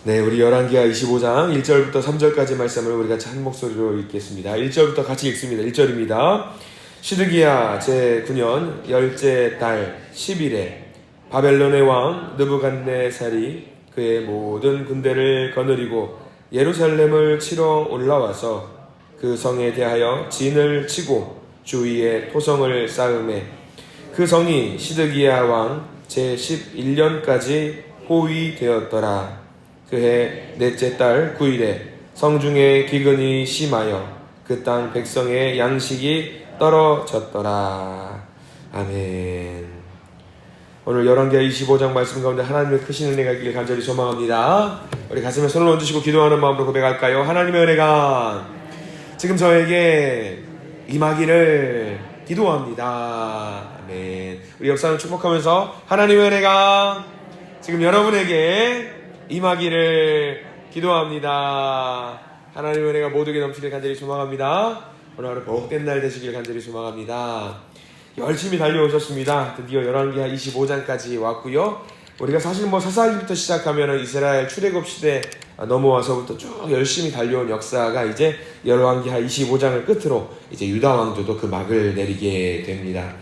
네, 우리 열왕기하 25장 1절부터 3절까지 말씀을 우리가 한 목소리로 읽겠습니다. 1절부터 같이 읽습니다. 1절입니다. 시드기야 제9년 열째 달 10일에 바벨론의 왕 느부갓네살이 그의 모든 군대를 거느리고 예루살렘을 치러 올라와서 그 성에 대하여 진을 치고 주위에 토성을 쌓음에 그 성이 시드기야 왕 제11년까지 포위되었더라. 그해 넷째 달 9일에 성중에 기근이 심하여 그 땅 백성의 양식이 떨어졌더라. 아멘. 오늘 열왕기하 25장 말씀 가운데 하나님의 크신 은혜가 있기를 간절히 소망합니다. 우리 가슴에 손을 얹으시고 기도하는 마음으로 고백할까요? 하나님의 은혜가 지금 저에게 임하기를 기도합니다. 아멘. 우리 역사를 축복하면서 하나님의 은혜가 지금 여러분에게 임하기를 기도합니다. 하나님의 은혜가 모두에게 넘치길 간절히 소망합니다. 오늘 하루 복된 날 되시길 간절히 소망합니다. 열심히 달려오셨습니다. 드디어 열왕기하 25장까지 왔고요. 우리가 사실 사사기부터 시작하면 이스라엘 출애굽 시대 넘어와서부터 쭉 열심히 달려온 역사가 이제 열왕기하 25장을 끝으로 이제 유다 왕조도 그 막을 내리게 됩니다.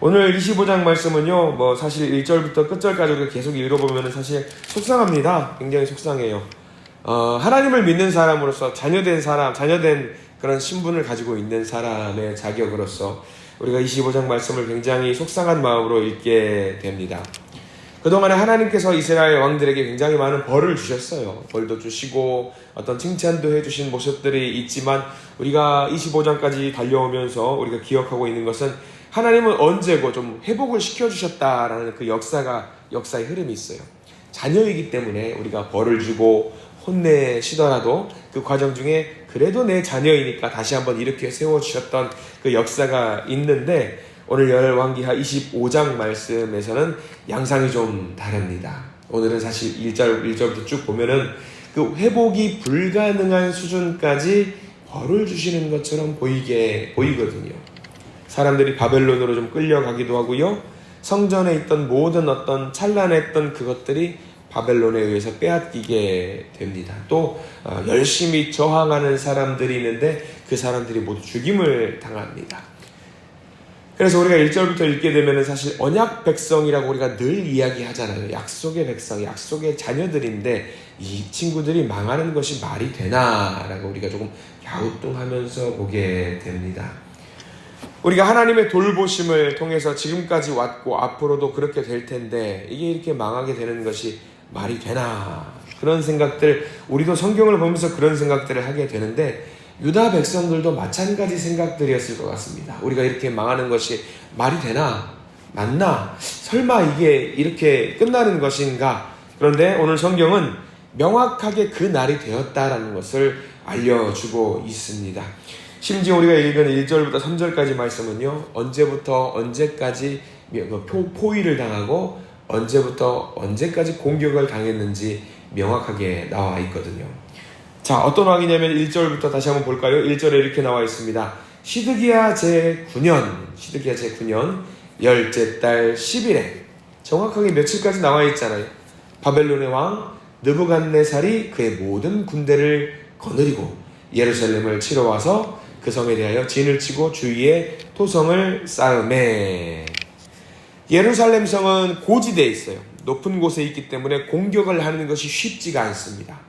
오늘 25장 말씀은요, 사실 1절부터 끝절까지 우리가 계속 읽어보면 사실 속상합니다. 굉장히 속상해요. 하나님을 믿는 사람으로서 자녀된 그런 신분을 가지고 있는 사람의 자격으로서 우리가 25장 말씀을 굉장히 속상한 마음으로 읽게 됩니다. 그동안에 하나님께서 이스라엘 왕들에게 굉장히 많은 벌을 주셨어요. 벌도 주시고 어떤 칭찬도 해주신 모습들이 있지만 우리가 25장까지 달려오면서 우리가 기억하고 있는 것은 하나님은 언제고 좀 회복을 시켜주셨다라는 그 역사의 흐름이 있어요. 자녀이기 때문에 우리가 벌을 주고 혼내시더라도 그 과정 중에 그래도 내 자녀이니까 다시 한번 이렇게 세워주셨던 그 역사가 있는데 오늘 열왕기하 25장 말씀에서는 양상이 좀 다릅니다. 오늘은 사실 1절부터 쭉 보면은 그 회복이 불가능한 수준까지 벌을 주시는 것처럼 보이거든요. 사람들이 바벨론으로 좀 끌려가기도 하고요. 성전에 있던 모든 어떤 찬란했던 그것들이 바벨론에 의해서 빼앗기게 됩니다. 또 열심히 저항하는 사람들이 있는데 그 사람들이 모두 죽임을 당합니다. 그래서 우리가 1절부터 읽게 되면 사실 언약 백성이라고 우리가 늘 이야기하잖아요. 약속의 백성, 약속의 자녀들인데 이 친구들이 망하는 것이 말이 되나? 라고 우리가 조금 갸우뚱하면서 보게 됩니다. 우리가 하나님의 돌보심을 통해서 지금까지 왔고 앞으로도 그렇게 될 텐데 이게 이렇게 망하게 되는 것이 말이 되나? 그런 생각들, 우리도 성경을 보면서 그런 생각들을 하게 되는데 유다 백성들도 마찬가지 생각들이었을 것 같습니다. 우리가 이렇게 망하는 것이 말이 되나? 맞나? 설마 이게 이렇게 끝나는 것인가? 그런데 오늘 성경은 명확하게 그 날이 되었다라는 것을 알려주고 있습니다. 심지어 우리가 읽은 1절부터 3절까지 말씀은요, 언제부터 언제까지 포위를 당하고 언제부터 언제까지 공격을 당했는지 명확하게 나와 있거든요. 자, 어떤 왕이냐면 1절부터 다시 한번 볼까요? 1절에 이렇게 나와 있습니다. 시드기야 제9년 열째 달 10일에 정확하게 며칠까지 나와 있잖아요. 바벨론의 왕 느부갓네살이 그의 모든 군대를 거느리고 예루살렘을 치러 와서 그 성에 대하여 진을 치고 주위에 토성을 쌓음에 예루살렘 성은 고지대에 있어요. 높은 곳에 있기 때문에 공격을 하는 것이 쉽지가 않습니다.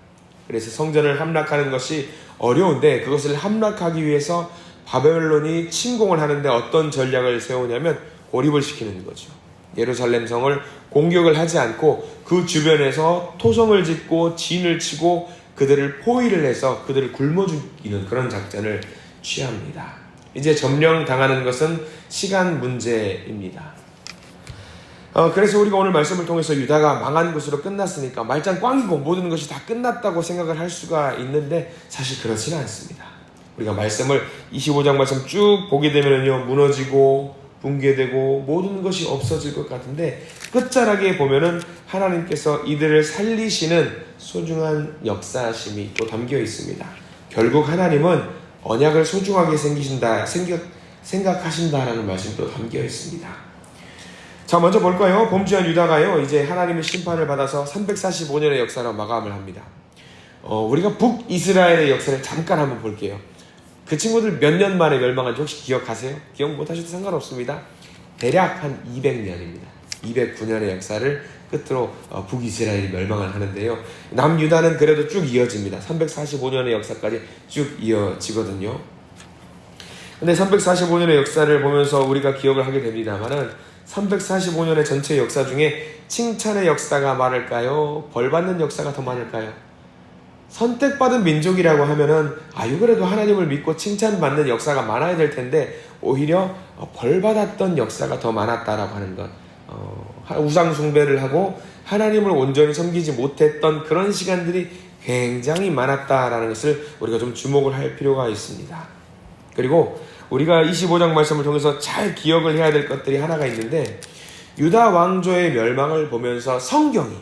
그래서 성전을 함락하는 것이 어려운데 그것을 함락하기 위해서 바벨론이 침공을 하는데 어떤 전략을 세우냐면 고립을 시키는 거죠. 예루살렘 성을 공격을 하지 않고 그 주변에서 토성을 짓고 진을 치고 그들을 포위를 해서 그들을 굶어 죽이는 그런 작전을 취합니다. 이제 점령당하는 것은 시간 문제입니다. 그래서 우리가 오늘 말씀을 통해서 유다가 망한 것으로 끝났으니까 말짱 꽝이고 모든 것이 다 끝났다고 생각을 할 수가 있는데 사실 그렇지는 않습니다. 우리가 말씀을 25장 말씀 쭉 보게 되면요, 무너지고 붕괴되고 모든 것이 없어질 것 같은데 끝자락에 보면은 하나님께서 이들을 살리시는 소중한 역사심이 또 담겨 있습니다. 결국 하나님은 언약을 소중하게 생각하신다라는 말씀이 또 담겨 있습니다. 자, 먼저 볼까요? 범죄한 유다가요, 이제 하나님의 심판을 받아서 345년의 역사로 마감을 합니다. 우리가 북이스라엘의 역사를 잠깐 한번 볼게요. 그 친구들 몇 년 만에 멸망한지 혹시 기억하세요? 기억 못하셔도 상관없습니다. 대략 한 200년입니다. 209년의 역사를 끝으로 북이스라엘이 멸망을 하는데요. 남유다는 그래도 쭉 이어집니다. 345년의 역사까지 쭉 이어지거든요. 근데 345년의 역사를 보면서 우리가 기억을 하게 됩니다만은 345년의 전체 역사 중에 칭찬의 역사가 많을까요? 벌받는 역사가 더 많을까요? 선택받은 민족이라고 하면은 그래도 하나님을 믿고 칭찬받는 역사가 많아야 될 텐데 오히려 벌받았던 역사가 더 많았다라고 하는 것. 우상 숭배를 하고 하나님을 온전히 섬기지 못했던 그런 시간들이 굉장히 많았다라는 것을 우리가 좀 주목을 할 필요가 있습니다. 그리고 우리가 25장 말씀을 통해서 잘 기억을 해야 될 것들이 하나가 있는데, 유다 왕조의 멸망을 보면서 성경이,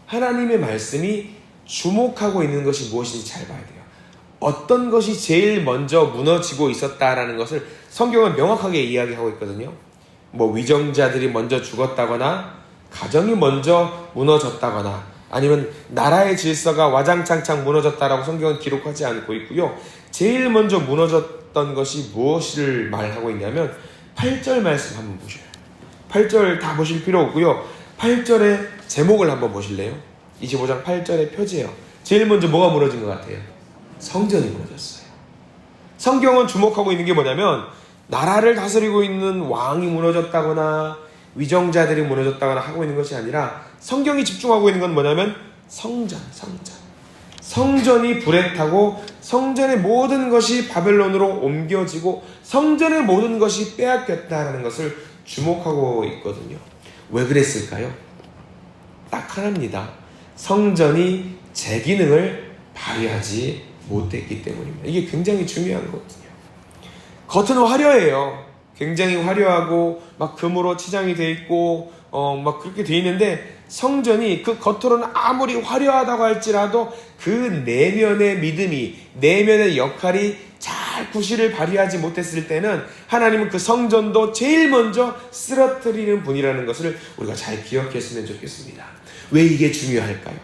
하나님의 말씀이 주목하고 있는 것이 무엇인지 잘 봐야 돼요. 어떤 것이 제일 먼저 무너지고 있었다라는 것을 성경은 명확하게 이야기하고 있거든요. 위정자들이 먼저 죽었다거나 가정이 먼저 무너졌다거나 아니면 나라의 질서가 와장창창 무너졌다라고 성경은 기록하지 않고 있고요. 제일 먼저 무너졌던 것이 무엇을 말하고 있냐면 8절 말씀 한번 보셔요. 8절 다 보실 필요 없고요. 8절의 제목을 한번 보실래요? 25장 8절의 표지예요. 제일 먼저 뭐가 무너진 것 같아요? 성전이 무너졌어요. 성경은 주목하고 있는 게 뭐냐면 나라를 다스리고 있는 왕이 무너졌다거나 위정자들이 무너졌다거나 하고 있는 것이 아니라 성경이 집중하고 있는 건 뭐냐면 성전이 불에 타고 성전의 모든 것이 바벨론으로 옮겨지고 성전의 모든 것이 빼앗겼다는 것을 주목하고 있거든요. 왜 그랬을까요? 딱 하나입니다. 성전이 제 기능을 발휘하지 못했기 때문입니다. 이게 굉장히 중요한 거거든요. 겉은 화려해요. 굉장히 화려하고 막 금으로 치장이 돼 있고 막 그렇게 돼 있는데 성전이 그 겉으로는 아무리 화려하다고 할지라도 그 내면의 믿음이, 내면의 역할이 잘 구실을 발휘하지 못했을 때는 하나님은 그 성전도 제일 먼저 쓰러뜨리는 분이라는 것을 우리가 잘 기억했으면 좋겠습니다. 왜 이게 중요할까요?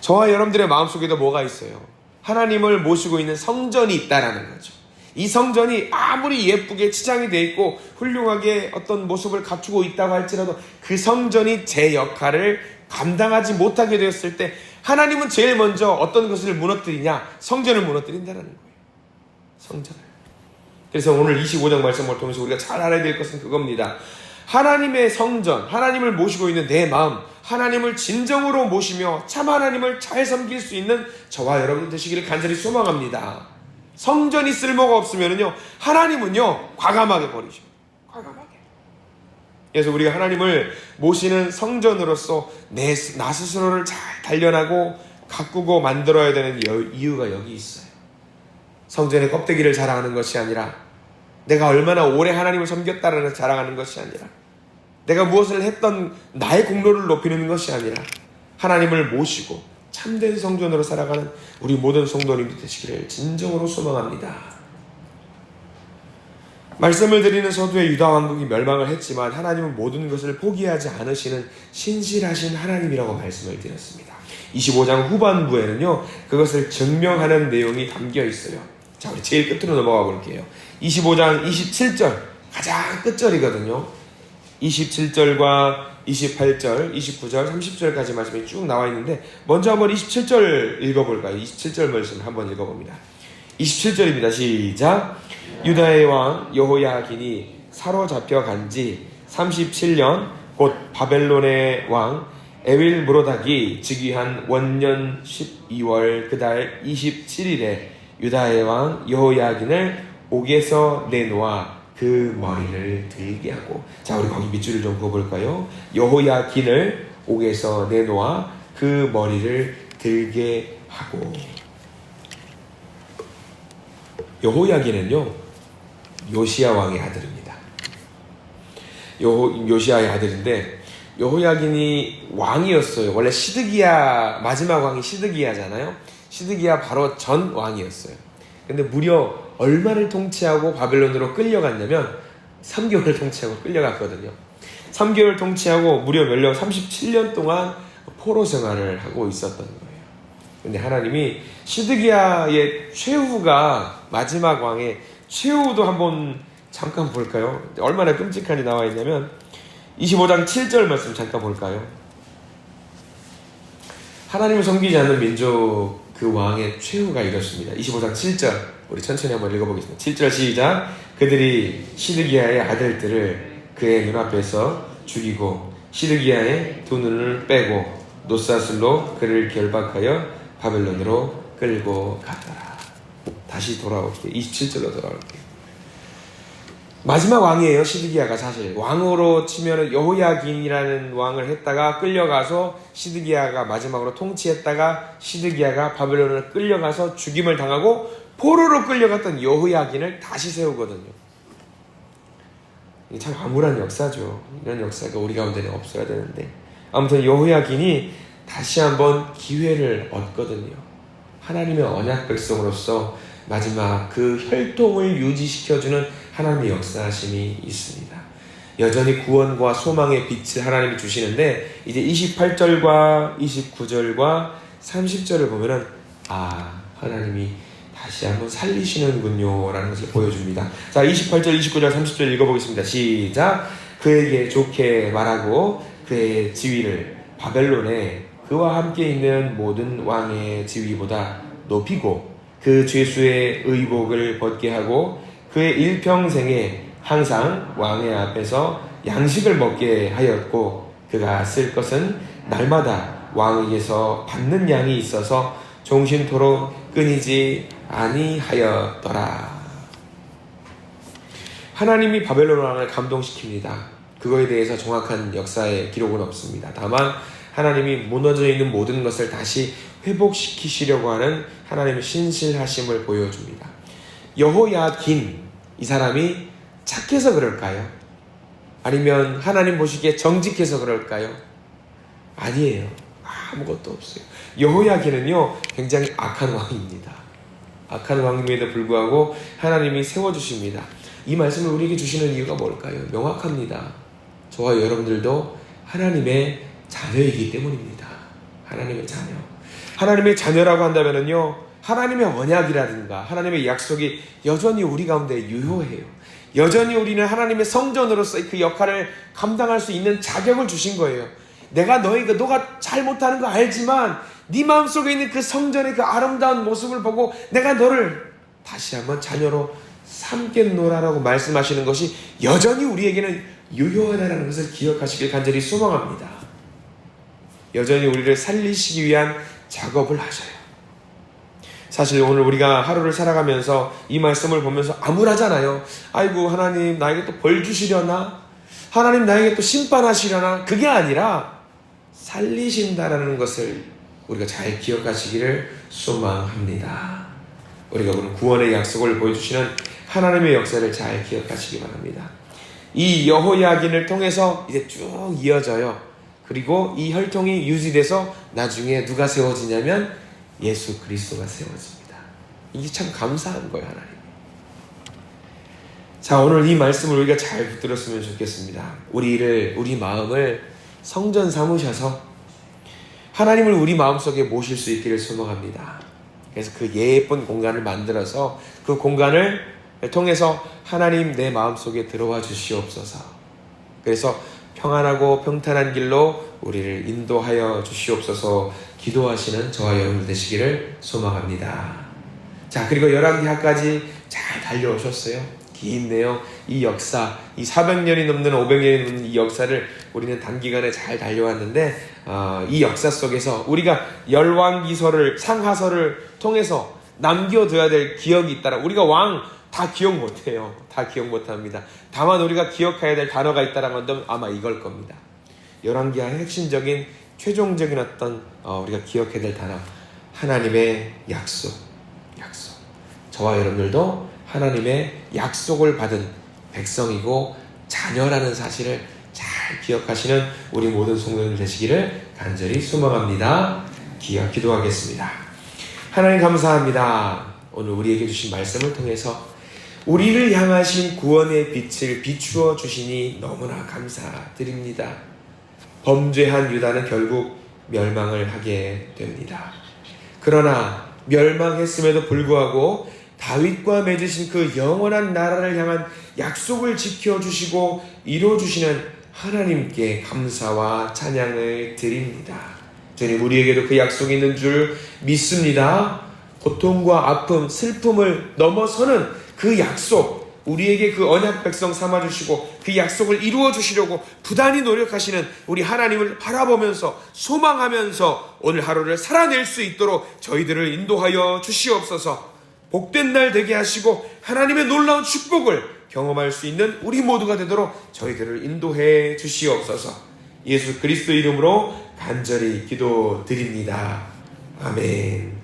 저와 여러분들의 마음속에도 뭐가 있어요? 하나님을 모시고 있는 성전이 있다라는 거죠. 이 성전이 아무리 예쁘게 치장이 돼 있고 훌륭하게 어떤 모습을 갖추고 있다고 할지라도 그 성전이 제 역할을 감당하지 못하게 되었을 때 하나님은 제일 먼저 어떤 것을 무너뜨리냐? 성전을 무너뜨린다는 거예요. 성전을. 그래서 오늘 25장 말씀을 통해서 우리가 잘 알아야 될 것은 그겁니다. 하나님의 성전, 하나님을 모시고 있는 내 마음, 하나님을 진정으로 모시며 참 하나님을 잘 섬길 수 있는 저와 여러분 되시기를 간절히 소망합니다. 성전이 쓸모가 없으면요, 하나님은요, 과감하게 버리죠. 과감하게. 그래서 우리가 하나님을 모시는 성전으로서 나 스스로를 잘 단련하고 가꾸고 만들어야 되는 이유가 여기 있어요. 성전의 껍데기를 자랑하는 것이 아니라, 내가 얼마나 오래 하나님을 섬겼다라는 자랑하는 것이 아니라, 내가 무엇을 했던 나의 공로를 높이는 것이 아니라, 하나님을 모시고 참된 성전으로 살아가는 우리 모든 성도님들 되시기를 진정으로 소망합니다. 말씀을 드리는 서두에 유다 왕국이 멸망을 했지만 하나님은 모든 것을 포기하지 않으시는 신실하신 하나님이라고 말씀을 드렸습니다. 25장 후반부에는요, 그것을 증명하는 내용이 담겨 있어요. 자, 우리 제일 끝으로 넘어가 볼게요. 25장 27절, 가장 끝절이거든요. 27절과 28절, 29절, 30절까지 말씀이 쭉 나와 있는데 먼저 한번 27절 읽어볼까요? 27절 말씀을 한번 읽어봅니다. 27절입니다. 시작. 유다의 왕 여호야긴이 사로잡혀 간지 37년 곧 바벨론의 왕 에윌므로닥이 즉위한 원년 12월 그달 27일에 유다의 왕 여호야긴을 옥에서 내놓아 그 머리를 들게 하고. 자, 우리 거기 밑줄을 좀 그어볼까요? 여호야긴을 옥에서 내놓아 그 머리를 들게 하고. 여호야긴은요, 요시야 왕의 아들입니다. 요시야의 아들인데, 여호야긴이 왕이었어요. 원래 시드기야, 마지막 왕이 시드기야잖아요. 시드기야 바로 전 왕이었어요. 근데 무려 얼마를 통치하고 바벨론으로 끌려갔냐면 3개월을 통치하고 끌려갔거든요. 3개월 통치하고 무려 멸령 37년 동안 포로 생활을 하고 있었던 거예요. 근데 하나님이 시드기야의 최후가 마지막 왕의 최후도 한번 잠깐 볼까요? 얼마나 끔찍하게 나와 있냐면 25장 7절 말씀 잠깐 볼까요? 하나님을 섬기지 않는 민족 그 왕의 최후가 이렇습니다. 25장 7절 우리 천천히 한번 읽어보겠습니다. 7절 시작. 그들이 시드기야의 아들들을 그의 눈앞에서 죽이고 시드기야의 두 눈을 빼고 노사슬로 그를 결박하여 바벨론으로 끌고 가더라. 다시 돌아올게요. 27절로 돌아올게요. 마지막 왕이에요. 시드기야가 사실 왕으로 치면은 여호야긴이라는 왕을 했다가 끌려가서 시드기야가 마지막으로 통치했다가 시드기야가 바벨론을 끌려가서 죽임을 당하고 포로로 끌려갔던 여호야긴을 다시 세우거든요. 이게 참 암울한 역사죠. 이런 역사가 우리 가운데는 없어야 되는데 아무튼 여호야긴이 다시 한번 기회를 얻거든요. 하나님의 언약 백성으로서 마지막 그 혈통을 유지시켜주는 하나님의 역사하심이 있습니다. 여전히 구원과 소망의 빛을 하나님이 주시는데 이제 28절과 29절과 30절을 보면은 하나님이 다시 한번 살리시는군요 라는 것을 보여줍니다. 자, 28절, 29절, 30절 읽어보겠습니다. 시작. 그에게 좋게 말하고 그의 지위를 바벨론에 그와 함께 있는 모든 왕의 지위보다 높이고 그 죄수의 의복을 벗게 하고 그의 일평생에 항상 왕의 앞에서 양식을 먹게 하였고 그가 쓸 것은 날마다 왕에게서 받는 양이 있어서 종신토록 끊이지 아니하였더라. 하나님이 바벨론 왕을 감동시킵니다. 그거에 대해서 정확한 역사의 기록은 없습니다. 다만 하나님이 무너져 있는 모든 것을 다시 회복시키시려고 하는 하나님의 신실하심을 보여줍니다. 여호야긴 이 사람이 착해서 그럴까요? 아니면 하나님 보시기에 정직해서 그럴까요? 아니에요. 아무것도 없어요. 여호야긴은요 굉장히 악한 왕입니다. 악한 왕임에도 불구하고 하나님이 세워주십니다. 이 말씀을 우리에게 주시는 이유가 뭘까요? 명확합니다. 저와 여러분들도 하나님의 자녀이기 때문입니다. 하나님의 자녀. 하나님의 자녀라고 한다면요 하나님의 언약이라든가 하나님의 약속이 여전히 우리 가운데 유효해요. 여전히 우리는 하나님의 성전으로서 그 역할을 감당할 수 있는 자격을 주신 거예요. 내가 너가 잘못하는 거 알지만 네 마음속에 있는 그 성전의 그 아름다운 모습을 보고 내가 너를 다시 한번 자녀로 삼겠노라라고 말씀하시는 것이 여전히 우리에게는 유효하다는 것을 기억하시길 간절히 소망합니다. 여전히 우리를 살리시기 위한 작업을 하셔요. 사실 오늘 우리가 하루를 살아가면서 이 말씀을 보면서 암울하잖아요. 아이고 하나님 나에게 또 벌 주시려나? 하나님 나에게 또 심판하시려나? 그게 아니라 살리신다라는 것을 우리가 잘 기억하시기를 소망합니다. 우리가 오늘 구원의 약속을 보여주시는 하나님의 역사를 잘 기억하시기 바랍니다. 이 여호야긴을 통해서 이제 쭉 이어져요. 그리고 이 혈통이 유지돼서 나중에 누가 세워지냐면 예수 그리스도가 세워집니다. 이게 참 감사한 거예요, 하나님. 자, 오늘 이 말씀을 우리가 잘 붙들었으면 좋겠습니다. 우리 마음을 성전 삼으셔서 하나님을 우리 마음속에 모실 수 있기를 소망합니다. 그래서 그 예쁜 공간을 만들어서 그 공간을 통해서 하나님 내 마음속에 들어와 주시옵소서. 그래서 평안하고 평탄한 길로 우리를 인도하여 주시옵소서 기도하시는 저와 여러분 되시기를 소망합니다. 자, 그리고 열왕기하까지 잘 달려오셨어요. 긴 내용, 이 역사, 이 400년이 넘는 500년이 넘는 이 역사를 우리는 단기간에 잘 달려왔는데 이 역사 속에서 우리가 열왕기서를 상하서를 통해서 남겨둬야 될 기억이 있다라. 우리가 왕 다 기억 못해요. 다 기억 못합니다. 다만 우리가 기억해야 될 단어가 있다라고 한다면 아마 이걸 겁니다. 열왕기하의 핵심적인 최종적인 어떤 우리가 기억해야 될 단어, 하나님의 약속. 저와 여러분들도 하나님의 약속을 받은 백성이고 자녀라는 사실을 잘 기억하시는 우리 모든 성도들 되시기를 간절히 소망합니다. 기도하겠습니다. 하나님 감사합니다. 오늘 우리에게 주신 말씀을 통해서 우리를 향하신 구원의 빛을 비추어 주시니 너무나 감사드립니다. 범죄한 유다는 결국 멸망을 하게 됩니다. 그러나 멸망했음에도 불구하고 다윗과 맺으신 그 영원한 나라를 향한 약속을 지켜주시고 이루어주시는 하나님께 감사와 찬양을 드립니다. 주님, 우리에게도 그 약속이 있는 줄 믿습니다. 고통과 아픔, 슬픔을 넘어서는 그 약속, 우리에게 그 언약 백성 삼아주시고 그 약속을 이루어주시려고 부단히 노력하시는 우리 하나님을 바라보면서 소망하면서 오늘 하루를 살아낼 수 있도록 저희들을 인도하여 주시옵소서. 복된 날 되게 하시고 하나님의 놀라운 축복을 경험할 수 있는 우리 모두가 되도록 저희들을 인도해 주시옵소서. 예수 그리스도 이름으로 간절히 기도드립니다. 아멘.